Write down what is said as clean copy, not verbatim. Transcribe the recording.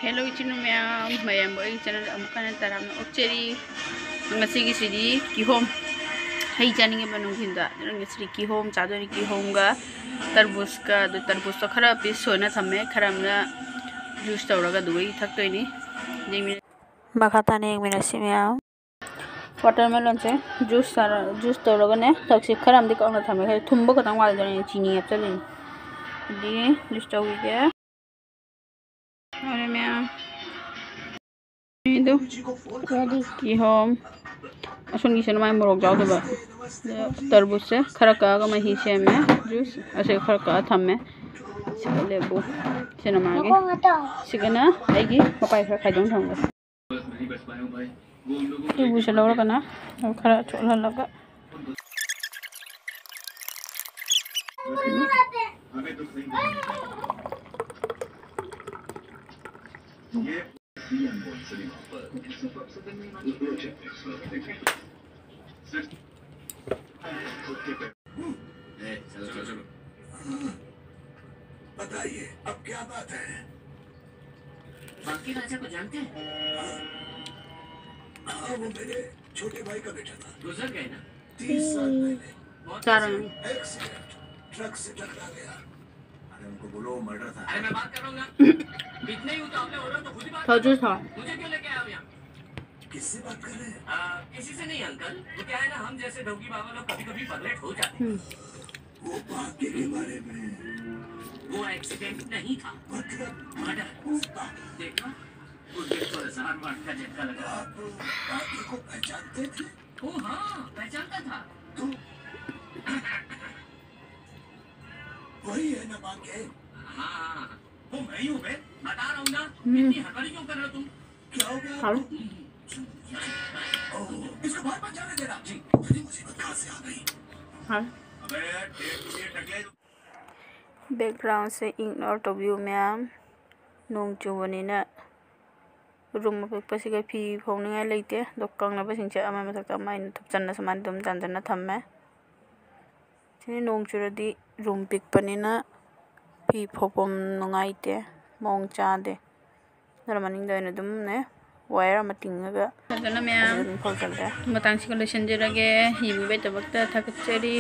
Hello ichinu mayam boy channel amukana taram okcheri ngasigi sidi kihom hai janinge banung hinda ngasri kihom chadori kihom ga tarbus ka do tarbus to khara pis soina thamme kharamna juice tawraga duai thaktoini jemi bakhatane 1 minute simya watermelon se juice tawraga ne taksi kharam di kauna thamme khai thumbo katang wal jani chini apchalin di juice tawi ge Ore mea itu kihom asun gisan mai morok jaw deba tarbus se khara ka ga mahi se me juice ase khara ka thamme sile bu sena mage sigana aigi papai khara khaidong thangga tu bu se lawra kana khara chola laga बताइए अब क्या बात है बाकी राजा को जानते हैं हाँ वो मेरे छोटे भाई का बेटा था गुजर गए ना 30 साल पहले एक्सीडेंट ट्रक से टकरा गया अरे उनको बोलो मर्डर था अरे मैं बात कर रहा हूँ ना इतने ही तो आपने बोला तो खुद ही बात था मुझे क्यों लेके आए आप यहाँ किससे बात कर रहे हैं किसी से नहीं अंकल वो क्या है ना हम जैसे ढोगी बाबा लोग कभी कभी पगलेट हो जाते हैं वो भाग्य के बारे में वो एक्सीडेंट नहीं था मतलब मर्डर देखा मुझे तो 1000 वाट का झटका लगा आप भाग्य को पहचानते थे ओ हाँ पहचानता था तो वही है ना भाग्य हाँ वो मैं ही हूँ बे बता रहा हूँ ना इतनी हड़बड़ी क्यों कर रहे हो तुम क्या हो गया हाल ओह, इसको बाहर मत जाने देना जी बड़ी मुसीबत कहाँ से आ गई हाल अबे ये टकले background se ignore to view myam nong chubanina room pe siga phi phongningai leite dokang na basing cha ama mathak ama in thupchanna saman dum janjana thamme chini nong churadi room pik panina phi phopom nongai te mong cha de narmaning da na dum ne wire ama tingaga janana myam phol chalde matang si ko lesion jerage hibi be tabakta thakcheri